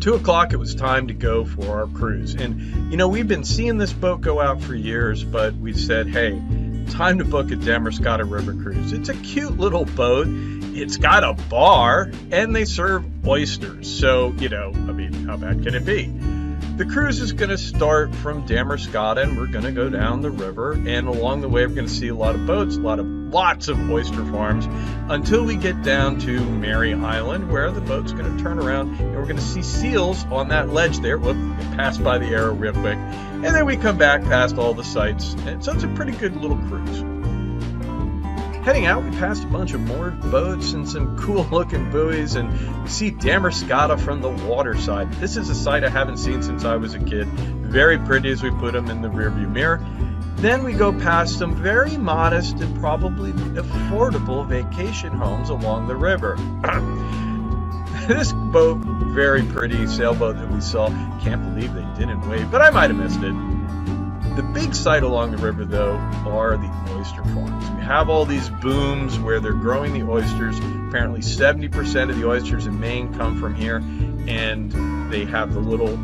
2 o'clock, it was time to go for our cruise. And, you know, we've been seeing this boat go out for years, but we said, hey, time to book a Damariscotta River Cruise. It's a cute little boat. It's got a bar, and they serve oysters. So, you know, I mean, how bad can it be? The cruise is going to start from Damariscotta, and we're going to go down the river. And along the way, we're going to see a lot of boats, lots of oyster farms, until we get down to Mary Island, where the boat's going to turn around, and we're going to see seals on that ledge there. Whoop, pass by the arrow real quick. And then we come back past all the sites. And so it's a pretty good little cruise. Heading out, we passed a bunch of moored boats and some cool-looking buoys, and we see Damariscotta from the water side. This is a sight I haven't seen since I was a kid. Very pretty as we put them in the rearview mirror. Then we go past some very modest and probably affordable vacation homes along the river. This boat, very pretty sailboat that we saw. Can't believe they didn't wave, but I might have missed it. The big sight along the river, though, are the oyster farms. We have all these booms where they're growing the oysters. Apparently 70% of the oysters in Maine come from here, and they have the little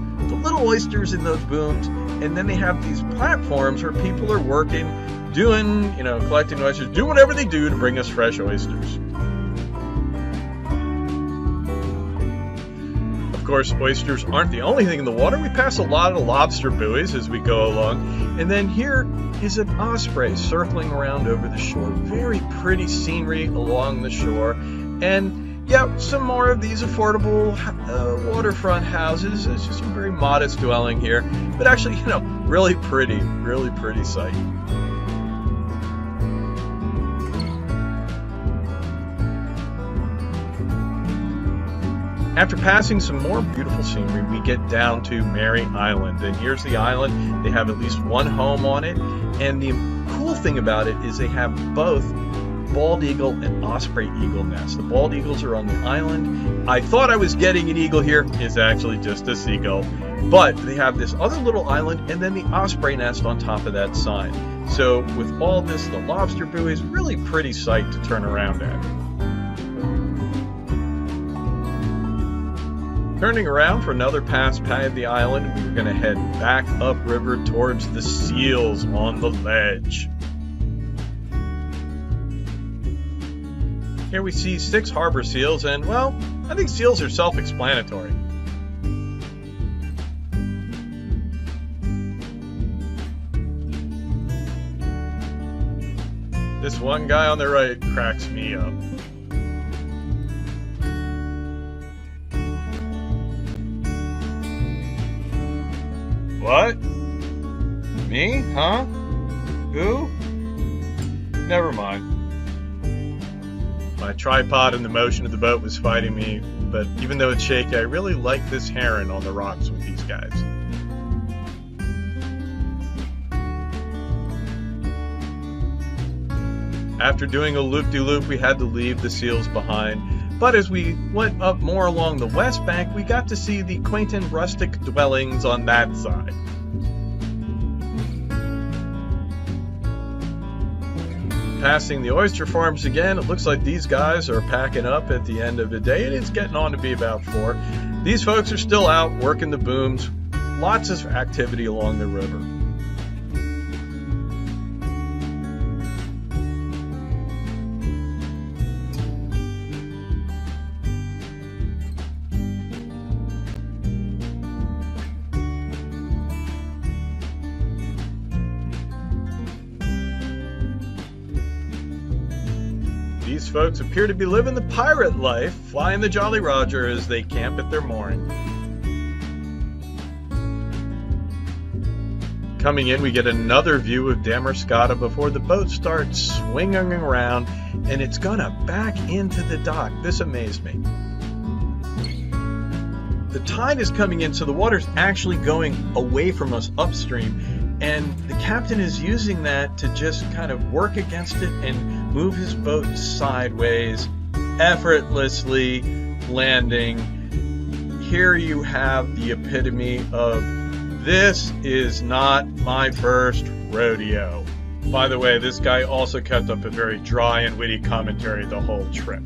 oysters in those booms. And then they have these platforms where people are working, doing, you know, collecting oysters, do whatever they do to bring us fresh oysters. Of course, oysters aren't the only thing in the water. We pass a lot of lobster buoys as we go along. And then here is an osprey circling around over the shore. Very pretty scenery along the shore. And yeah, some more of these affordable waterfront houses. It's just a very modest dwelling here. But actually, you know, really pretty sight. After passing some more beautiful scenery, we get down to Mary Island. And here's the island. They have at least one home on it. And the cool thing about it is they have both bald eagle and osprey eagle nests. The bald eagles are on the island. I thought I was getting an eagle here. It's actually just a seagull. But they have this other little island and then the osprey nest on top of that sign. So with all this, the lobster buoy is really pretty sight to turn around at. Turning around for another pass by the island, we were going to head back upriver towards the seals on the ledge. Here we see 6 harbor seals, and well, I think seals are self-explanatory. This one guy on the right cracks me up. What? Me? Huh? Who? Never mind. My tripod and the motion of the boat was fighting me, but even though it's shaky, I really like this heron on the rocks with these guys. After doing a loop-de-loop, we had to leave the seals behind. But as we went up more along the west bank, we got to see the quaint and rustic dwellings on that side. Passing the oyster farms again, it looks like these guys are packing up at the end of the day, and it's getting on to be about 4. These folks are still out working the booms. Lots of activity along the river. These folks appear to be living the pirate life, flying the Jolly Roger as they camp at their mooring. Coming in, we get another view of Damariscotta before the boat starts swinging around, and it's gonna back into the dock. This amazed me. The tide is coming in, so the water's actually going away from us upstream, and the captain is using that to just kind of work against it and move his boat sideways, effortlessly landing. Here you have the epitome of, this is not my first rodeo. By the way, this guy also kept up a very dry and witty commentary the whole trip.